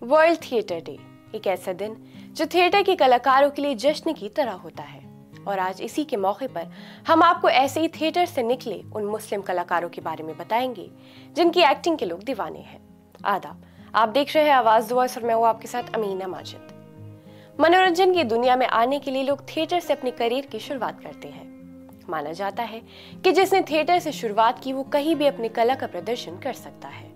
World theatre day एक ऐसा दिन जो थिएटर के कलाकारों के लिए जश्न की तरह होता है। और आज इसी के मौके पर हम आपको ऐसे ही थिएटर से निकले उन मुस्लिम कलाकारों के बारे में बताएंगे जिनकी एक्टिंग के लोग दीवाने हैं। आदाब, आप देख रहे हैं आवाज वॉइस और मैं हूँ आपके साथ अमीना माजिद। मनोरंजन की दुनिया में आने के लिए लोग थिएटर से अपने करियर की शुरुआत करते हैं। माना जाता है कि जिसने थिएटर से शुरुआत की वो कहीं भी अपनी कला का प्रदर्शन कर सकता है।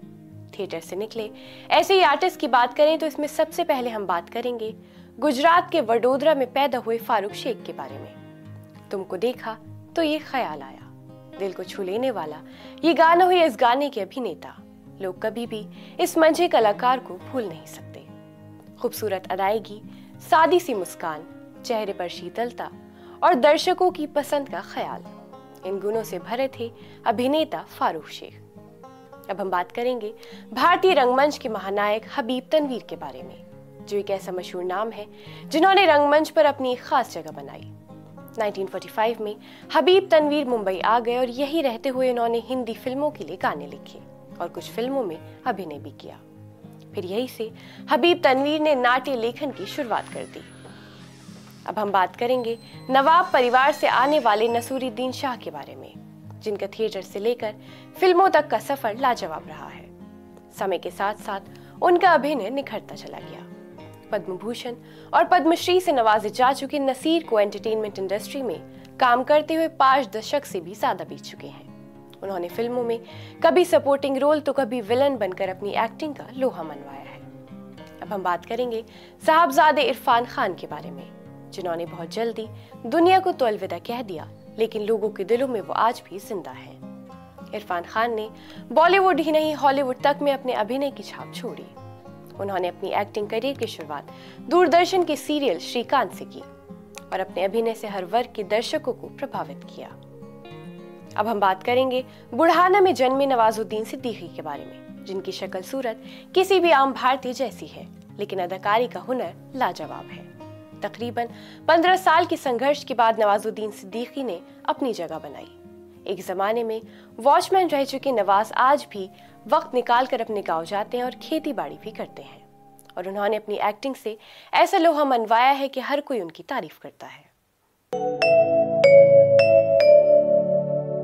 थिएटर से निकले ऐसे ही आर्टिस्ट की बात करें तो इसमें सबसे पहले हम बात करेंगे गुजरात के वडोदरा में पैदा हुए फारूक शेख के बारे में। तुमको देखा तो ये ख्याल आया, दिल को छू लेने वाला ये गाना हुई इस गाने के अभिनेता। लोग कभी भी इस मंझे कलाकार को भूल नहीं सकते। खूबसूरत अदायगी, सादी सी मुस्कान, चेहरे पर शीतलता और दर्शकों की पसंद का ख्याल, इन गुणों से भरे थे अभिनेता फारूक शेख। अब हम बात करेंगे भारतीय रंगमंच के महानायक हबीब तनवीर के बारे में, जो एक ऐसा मशहूर नाम है जिन्होंने रंगमंच पर अपनी एक खास जगह बनाई। 1945 में हबीब तनवीर मुंबई आ गए और यहीं रहते हुए उन्होंने हिंदी फिल्मों के लिए गाने लिखे और कुछ फिल्मों में अभिनय भी किया। फिर यहीं से हबीब तनवीर ने नाट्य लेखन की शुरुआत कर दी। अब हम बात करेंगे नवाब परिवार से आने वाले नसूरुद्दीन शाह के बारे में, जिनका थिएटर से लेकर फिल्मों तक का सफर लाजवाब रहा है। समय के साथ साथ उनका अभिनय निखरता चला गया। पद्म भूषण और पद्मश्री से नवाजे जा चुके नसीर को एंटरटेनमेंट इंडस्ट्री में काम करते हुए 5 दशक से भी ज्यादा बीत चुके हैं। उन्होंने फिल्मों में कभी सपोर्टिंग रोल तो कभी विलन बनकर अपनी एक्टिंग का लोहा मनवाया है। अब हम बात करेंगे साहबजादे इरफान खान के बारे में, जिन्होंने बहुत जल्दी दुनिया को तो अलविदा कह दिया, लेकिन लोगों के दिलों में वो आज भी जिंदा है। इरफान खान ने बॉलीवुड ही नहीं हॉलीवुड तक में अपने अभिनय की छाप छोड़ी। उन्होंने अपनी एक्टिंग करियर की शुरुआत दूरदर्शन के सीरियल श्रीकांत से की और अपने अभिनय से हर वर्ग के दर्शकों को प्रभावित किया। अब हम बात करेंगे बुढ़ाना में जन्मे नवाजुद्दीन सिद्दीकी के बारे में, जिनकी शक्ल सूरत किसी भी आम भारतीय जैसी है, लेकिन अदाकारी का हुनर लाजवाब है। तकरीबन 15 साल के संघर्ष के बाद नवाजुद्दीन सिद्दीकी ने अपनी जगह बनाई। एक जमाने में वॉचमैन रह चुके नवाज आज भी वक्त निकालकर अपने गांव जाते हैं और खेती बाड़ी भी करते हैं, और उन्होंने अपनी एक्टिंग से ऐसा लोहा मनवाया है कि हर कोई उनकी तारीफ करता है।